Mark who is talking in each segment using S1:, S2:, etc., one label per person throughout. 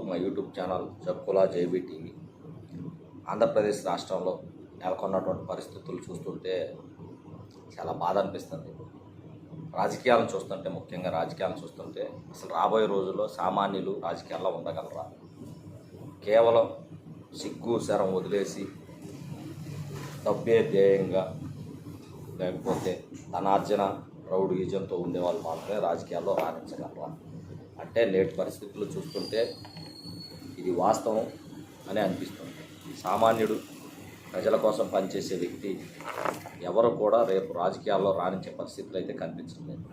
S1: మా YouTube channel జక్కులా JB TV. Andhra Pradesh రాష్ట్రంలో నెలకొన్నటువంటి పరిస్థితులు చూస్తుంటే చాలా బాధ అనిపిస్తుంది. రాజకీయాలను చూస్తుంటే, ముఖ్యంగా రాజకీయాలను చూస్తుంటే అసలు రాబోయే రోజుల్లో సామాన్యులు రాజకీయాల్లో ఉండగలరా? కేవలం సిగ్గు శరం వదిలేసి డబ్బే ధ్యేయంగా, లేకపోతే ధనార్జన రౌడీజంతో ఉండేవాళ్ళు మాత్రమే రాజకీయాల్లో రాణించగలరా అంటే నేటి పరిస్థితులు చూస్తుంటే ఇది వాస్తవం అని అనిపిస్తుంది. సామాన్యుడు, ప్రజల కోసం పనిచేసే వ్యక్తి ఎవరు కూడా రేపు రాజకీయాల్లో రాణించే పరిస్థితులు అయితే కనిపించలేదు.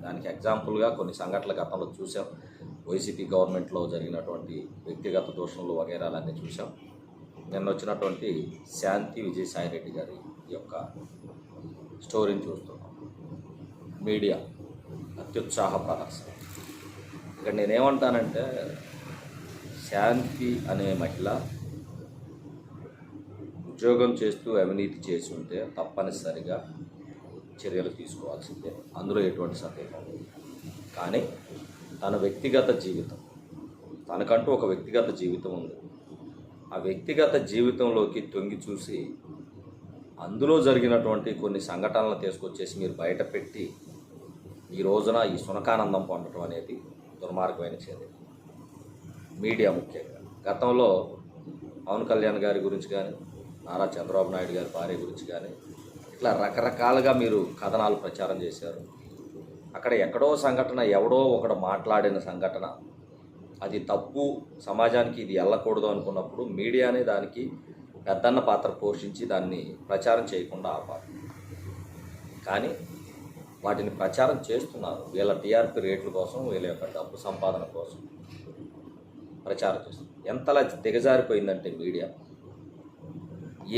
S1: దానికి ఎగ్జాంపుల్గా కొన్ని సంఘటనలు గతంలో చూసాం. వైసీపీ గవర్నమెంట్లో జరిగినటువంటి వ్యక్తిగత దోషణలు వగైరాలన్నీ చూసాం. నిన్న వచ్చినటువంటి శాంతి విజయసాయిరెడ్డి గారి యొక్క స్టోరీని చూస్తున్నాం. మీడియా అత్యుత్సాహ ప్రదర్శన. ఇక్కడ నేనేమంటానంటే, శాంతి అనే మహిళ ఉద్యోగం చేస్తూ అవినీతి చేసి ఉంటే తప్పనిసరిగా చర్యలు తీసుకోవాల్సిందే, అందులో ఎటువంటి సందేహం లేదు. కానీ తన వ్యక్తిగత జీవితం, తనకంటూ ఒక వ్యక్తిగత జీవితం ఉంది. ఆ వ్యక్తిగత జీవితంలోకి తొంగి చూసి అందులో జరిగినటువంటి కొన్ని సంఘటనలు తీసుకొచ్చేసి మీరు బయటపెట్టి ఈ రోజున ఈ సునకానందం పొందడం అనేది దుర్మార్గమైన చర్య. మీడియా ముఖ్యంగా గతంలో పవన్ కళ్యాణ్ గారి గురించి కానీ, నారా చంద్రబాబు నాయుడు గారి భార్య గురించి కానీ ఇట్లా రకరకాలుగా మీరు కథనాలు ప్రచారం చేశారు. అక్కడ ఎక్కడో సంఘటన, ఎవడో ఒకడు మాట్లాడిన సంఘటన, అది తప్పు, సమాజానికి ఇది వెళ్ళకూడదు అనుకున్నప్పుడు మీడియానే దానికి పెద్దన్న పాత్ర పోషించి దాన్ని ప్రచారం చేయకుండా ఆపాలి. కానీ వాటిని ప్రచారం చేస్తున్నారు. వీళ్ళ టీఆర్పీ రేట్ల కోసం, వీళ్ళ యొక్క డబ్బు సంపాదన కోసం ప్రచారం చేస్తున్నారు. ఎంతలా దిగజారిపోయిందంటే మీడియా,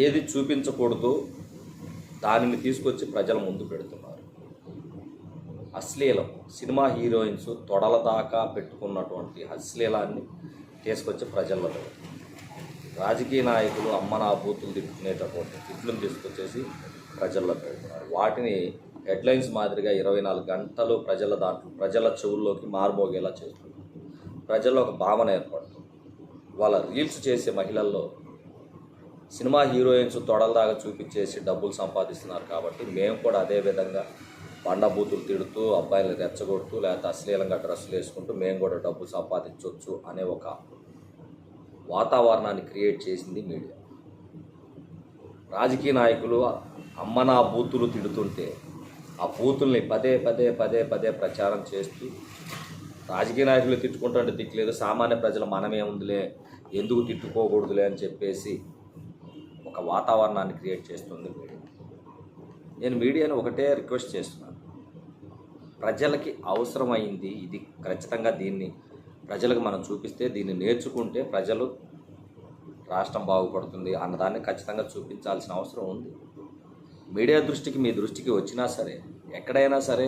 S1: ఏది చూపించకూడదు దానిని తీసుకొచ్చి ప్రజల ముందు పెడుతున్నారు. అశ్లీలం, సినిమా హీరోయిన్స్ తొడల దాకా పెట్టుకున్నటువంటి అశ్లీలాన్ని తీసుకొచ్చి ప్రజల్లో పెడుతున్నారు. రాజకీయ నాయకులు అమ్మనా బూతులు తిట్టుకునేటటువంటి తిట్లను తీసుకొచ్చేసి ప్రజల్లో పెడుతున్నారు. వాటిని హెడ్లైన్స్ మాదిరిగా 24 గంటలు ప్రజల చెవుల్లోకి మారుమోగేలా చేస్తున్నారు. ప్రజల్లో ఒక భావన ఏర్పడుతుంది. వాళ్ళ రీల్స్ చేసే మహిళల్లో సినిమా హీరోయిన్స్ తొడల దాకా చూపించేసి డబ్బులు సంపాదిస్తున్నారు కాబట్టి మేము కూడా అదే విధంగా బండబూతులు తిడుతూ, అబ్బాయిలను రెచ్చగొడుతూ, లేకపోతే అశ్లీలంగా డ్రెస్సులు వేసుకుంటూ మేము కూడా డబ్బులు సంపాదించవచ్చు అనే ఒక వాతావరణాన్ని క్రియేట్ చేసింది మీడియా. రాజకీయ నాయకులు అమ్మనా బూతులు తిడుతుంటే ఆ బూతుల్ని పదే పదే పదే పదే ప్రచారం చేస్తూ, రాజకీయ నాయకులు తిట్టుకుంటుంటే దిక్కులేదు, సామాన్య ప్రజలు మనమే ఉందిలే, ఎందుకు తిట్టుకోకూడదులే అని చెప్పేసి ఒక వాతావరణాన్ని క్రియేట్ చేస్తుంది మీడియా. నేను మీడియాని ఒకటే రిక్వెస్ట్ చేస్తున్నాను, ప్రజలకి అవసరమైంది ఇది, ఖచ్చితంగా దీన్ని ప్రజలకు మనం చూపిస్తే, దీన్ని నేర్చుకుంటే ప్రజలు, రాష్ట్రం బాగుపడుతుంది అన్నదాన్ని ఖచ్చితంగా చూపించాల్సిన అవసరం ఉంది. మీడియా దృష్టికి, మీ దృష్టికి వచ్చినా సరే, ఎక్కడైనా సరే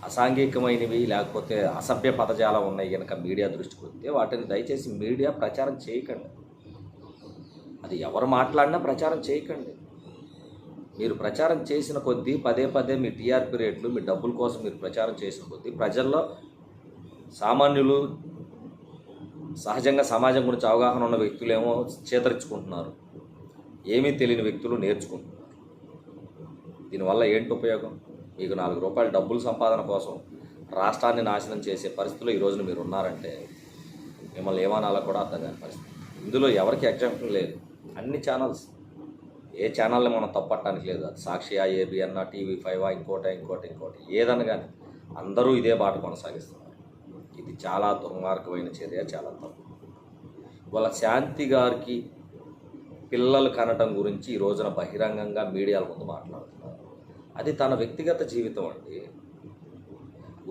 S1: అసాంఘికమైనవి లేకపోతే అసభ్య పదజాలం ఉన్నాయి కనుక మీడియా దృష్టికి వస్తే వాటిని దయచేసి మీడియా ప్రచారం చేయకండి. అది ఎవరు మాట్లాడినా ప్రచారం చేయకండి. మీరు ప్రచారం చేసిన కొద్దీ పదే పదే మీ టీఆర్పీ రేట్లు, మీ డబ్బుల కోసం మీరు ప్రచారం చేసిన కొద్దీ ప్రజల్లో సామాన్యులు, సహజంగా సమాజం గురించి అవగాహన ఉన్న వ్యక్తులేమో చేతరించుకుంటున్నారు, ఏమీ తెలియని వ్యక్తులు నేర్చుకుంటున్నారు. దీనివల్ల ఏంటి ఉపయోగం? మీకు 4 రూపాయల డబ్బులు సంపాదన కోసం రాష్ట్రాన్ని నాశనం చేసే పరిస్థితుల్లో ఈ రోజున మీరు ఉన్నారంటే మిమ్మల్ని ఏమనాలో కూడా అర్థం కాని పరిస్థితి. ఇందులో ఎవరికి ఎగ్జాంపుల్ లేదు. అన్ని ఛానల్స్, ఏ ఛానల్ని మనం తప్పట్టడానికి లేదు. అది సాక్షియా, ఏబిఎన్, TV5, ఇంకోటి ఏదన్నా కానీ అందరూ ఇదే బాట కొనసాగిస్తున్నారు. ఇది చాలా దుర్మార్గమైన చర్య, చాలా తప్పు. వాళ్ళ శాంతి గారికి పిల్లలు కనటం గురించి ఈ రోజున బహిరంగంగా మీడియాల ముందు మాట్లాడుతున్నారు. అది తన వ్యక్తిగత జీవితం అండి.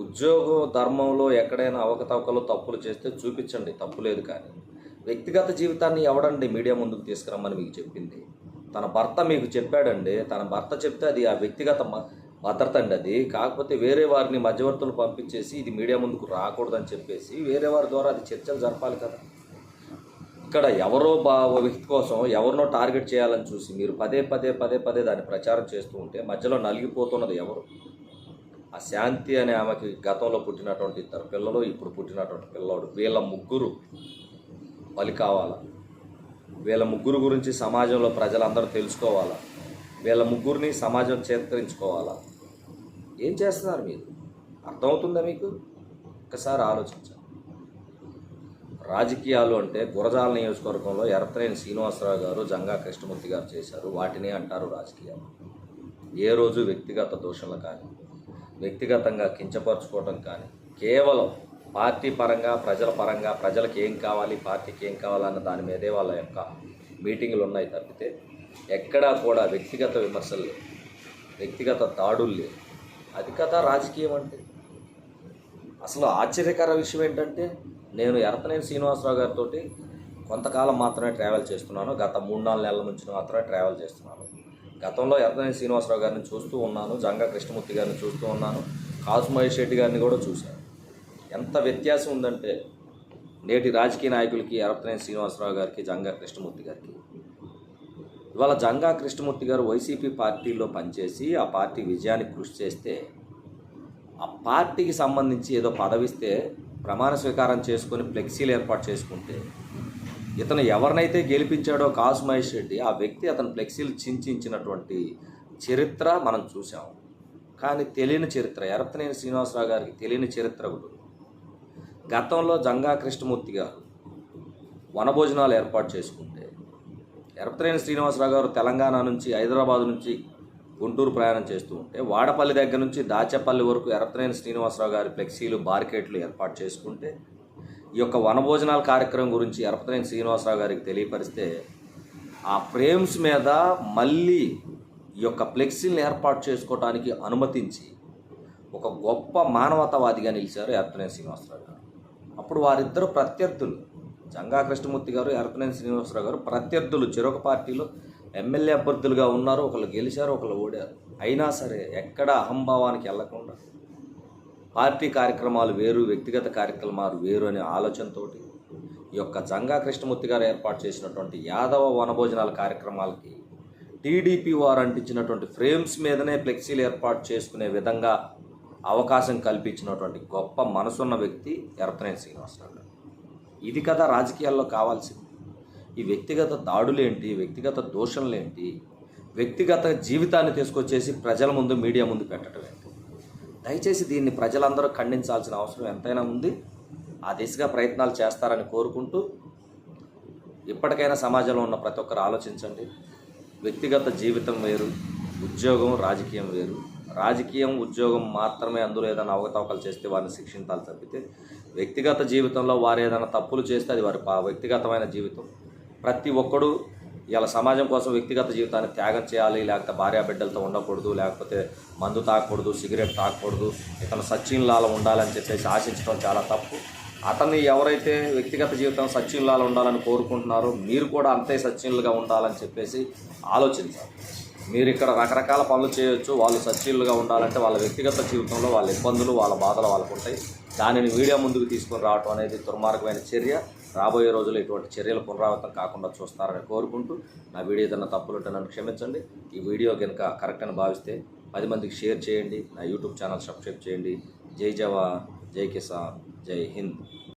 S1: ఉద్యోగ ధర్మంలో ఎక్కడైనా అవకతవకలు, తప్పులు చేస్తే చూపించండి, తప్పు లేదు. కానీ వ్యక్తిగత జీవితాన్ని ఎవడండి మీడియా ముందుకు తీసుకురమ్మని మీకు చెప్పింది? తన భర్త మీకు చెప్పాడండి. తన భర్త చెప్తే అది ఆ వ్యక్తిగత భద్రత అండి అది. కాకపోతే వేరే వారిని మధ్యవర్తులు పంపించేసి ఇది మీడియా ముందుకు రాకూడదని చెప్పేసి వేరే వారి ద్వారా అది చర్చలు జరపాలి కదా. ఇక్కడ ఎవరో వ్యక్తి కోసం ఎవరినో టార్గెట్ చేయాలని చూసి మీరు పదే పదే దాన్ని ప్రచారం చేస్తూ ఉంటే మధ్యలో నలిగిపోతున్నది ఎవరు? ఆ శాంతి అనే ఆమెకి గతంలో పుట్టినటువంటి 2 పిల్లలు, ఇప్పుడు పుట్టినటువంటి పిల్లోడు, వీళ్ళ ముగ్గురు బలి కావాలా? వీళ్ళ ముగ్గురు గురించి సమాజంలో ప్రజలందరూ తెలుసుకోవాలా? వీళ్ళ ముగ్గురిని సమాజం చేతరించుకోవాలా? ఏం చేస్తున్నారు మీరు? అర్థమవుతుందా మీకు? ఒక్కసారి ఆలోచించండి. రాజకీయాలు అంటే గురజాల నియోజకవర్గంలో ఎర్రతనేని శ్రీనివాసరావు గారు, జంగా కృష్ణమూర్తి గారు చేశారు. వాటిని అంటారు రాజకీయాలు. ఏ రోజు వ్యక్తిగత దోషణలు కానీ, వ్యక్తిగతంగా కించపరుచుకోవడం కానీ, కేవలం పార్టీ పరంగా, ప్రజల పరంగా, ప్రజలకు ఏం కావాలి, పార్టీకి ఏం కావాలన్న దాని మీదే వాళ్ళ యొక్క మీటింగులు ఉన్నాయి తప్పితే ఎక్కడా కూడా వ్యక్తిగత విమర్శలు లేవు, వ్యక్తిగత దాడులు లేవు. అది కదా రాజకీయం అంటే. అసలు ఆశ్చర్యకర విషయం ఏంటంటే, నేను ఎర్రతనేని శ్రీనివాసరావు గారితో కొంతకాలం మాత్రమే ట్రావెల్ చేస్తున్నాను. గత 3-4 నెలల నుంచి మాత్రమే ట్రావెల్ చేస్తున్నాను. గతంలో ఎర్రతనేని శ్రీనివాసరావు గారిని చూస్తూ ఉన్నాను, జంగా కృష్ణమూర్తి గారిని చూస్తూ ఉన్నాను, కాసు మహేష్ రెడ్డి గారిని కూడా చూశాను. ఎంత వ్యత్యాసం ఉందంటే నేటి రాజకీయ నాయకులకి, ఎర్రతనేని శ్రీనివాసరావు గారికి, జంగా కృష్ణమూర్తి గారికి. ఇవాళ జంగా కృష్ణమూర్తి గారు వైసీపీ పార్టీలో పనిచేసి ఆ పార్టీ విజయానికి కృషి చేస్తే, ఆ పార్టీకి సంబంధించి ఏదో పదవిస్తే ప్రమాణ స్వీకారం చేసుకొని ఫ్లెక్సీలు ఏర్పాటు చేసుకుంటే, ఇతను ఎవరినైతే గెలిపించాడో కాసు మహేష్ రెడ్డి, ఆ వ్యక్తి అతను ఫ్లెక్సీలు చించినటువంటి చరిత్ర మనం చూసాం. కానీ తెలియని చరిత్ర, ఎర్రతనేని శ్రీనివాసరావు గారికి తెలియని చరిత్ర ఒకటి. గతంలో జంగా కృష్ణమూర్తి గారు వనభోజనాలు ఏర్పాటు చేసుకుంటే, ఎర్రతనేని శ్రీనివాసరావు గారు తెలంగాణ నుంచి, హైదరాబాద్ నుంచి గుంటూరు ప్రయాణం చేస్తూ ఉంటే, వాడపల్లి దగ్గర నుంచి దాచేపల్లి వరకు ఎర్రతనేని శ్రీనివాసరావు గారి ఫ్లెక్సీలు, బార్కెట్లు ఏర్పాటు చేసుకుంటే, ఈ యొక్క వనభోజనాల కార్యక్రమం గురించి ఎర్రతనేని శ్రీనివాసరావు గారికి తెలియపరిస్తే, ఆ ఫ్రేమ్స్ మీద మళ్ళీ ఈ యొక్క ఫ్లెక్సీలను ఏర్పాటు చేసుకోవడానికి అనుమతించి ఒక గొప్ప మానవతావాదిగా నిలిచారు ఎర్రతనేని శ్రీనివాసరావు గారు. అప్పుడు వారిద్దరు ప్రత్యర్థులు, జంగా కృష్ణమూర్తి గారు, ఎర్రతనేని శ్రీనివాసరావు గారు ప్రత్యర్థులు. చెరొక పార్టీలో ఎమ్మెల్యే అభ్యర్థులుగా ఉన్నారు, ఒకళ్ళు గెలిచారు, ఒకళ్ళు ఓడారు. అయినా సరే ఎక్కడ అహంభావానికి వెళ్లకుండా పార్టీ కార్యక్రమాలు వేరు, వ్యక్తిగత కార్యక్రమాలు వేరు అనే ఆలోచనతోటి ఈ యొక్క జంగా కృష్ణమూర్తి గారు ఏర్పాటు చేసినటువంటి యాదవ వనభోజనాల కార్యక్రమాలకి టీడీపీ వారు అంటించినటువంటి ఫ్రేమ్స్ మీదనే ఫ్లెక్సీలు ఏర్పాటు చేసుకునే విధంగా అవకాశం కల్పించినటువంటి గొప్ప మనసున్న వ్యక్తి ఎర్రతనేని శ్రీనివాసరావు గారు. ఇది కదా రాజకీయాల్లో కావాల్సింది. ఈ వ్యక్తిగత దాడులేంటి, వ్యక్తిగత దోషణలేంటి, వ్యక్తిగత జీవితాన్ని తీసుకొచ్చేసి ప్రజల ముందు, మీడియా ముందు పెట్టడం ఏంటి? దయచేసి దీన్ని ప్రజలందరూ ఖండించాల్సిన అవసరం ఎంతైనా ఉంది. ఆ దిశగా ప్రయత్నాలు చేస్తారని కోరుకుంటూ, ఇప్పటికైనా సమాజంలో ఉన్న ప్రతి ఒక్కరు ఆలోచించండి. వ్యక్తిగత జీవితం వేరు, ఉద్యోగం, రాజకీయం వేరు. రాజకీయం, ఉద్యోగం మాత్రమే అందులో ఏదైనా అవకతవకలు చేస్తే వారిని శిక్షించాలి తప్పితే, వ్యక్తిగత జీవితంలో వారు ఏదైనా తప్పులు చేస్తే అది వారి వ్యక్తిగతమైన జీవితం. ప్రతి ఒక్కడు ఇలా సమాజం కోసం వ్యక్తిగత జీవితాన్ని త్యాగం చేయాలి, లేకపోతే భార్యాబిడ్డలతో ఉండకూడదు, లేకపోతే మందు తాగకూడదు, సిగరెట్ తాగకూడదు, ఇతను సచిన్లాగా ఉండాలని చెప్పేసి ఆశించడం చాలా తప్పు. అతన్ని ఎవరైతే వ్యక్తిగత జీవితం సచిన్లాగా ఉండాలని కోరుకుంటున్నారో మీరు కూడా అంతే సచిన్లుగా ఉండాలని చెప్పేసి ఆలోచించాలి. మీరు ఇక్కడ రకరకాల పనులు చేయొచ్చు, వాళ్ళు సచిన్లుగా ఉండాలంటే వాళ్ళ వ్యక్తిగత జీవితంలో వాళ్ళ ఇబ్బందులు, వాళ్ళ బాధలు వాళ్ళకు ఉంటాయి. దానిని మీడియా ముందుకు తీసుకొని రావడం అనేది దుర్మార్గమైన చర్య. రాబోయే రోజుల్లో ఇటువంటి చర్యలు పునరావృతం కాకుండా చూస్తారని కోరుకుంటూ, నా వీడియో ఏదైనా తప్పులుంటే నన్ను క్షమించండి. ఈ వీడియో కనుక కరెక్ట్ అని భావిస్తే 10 మందికి షేర్ చేయండి. నా యూట్యూబ్ ఛానల్ సబ్స్క్రైబ్ చేయండి. జై జవాన్, జై కిసాన్, జై హింద్.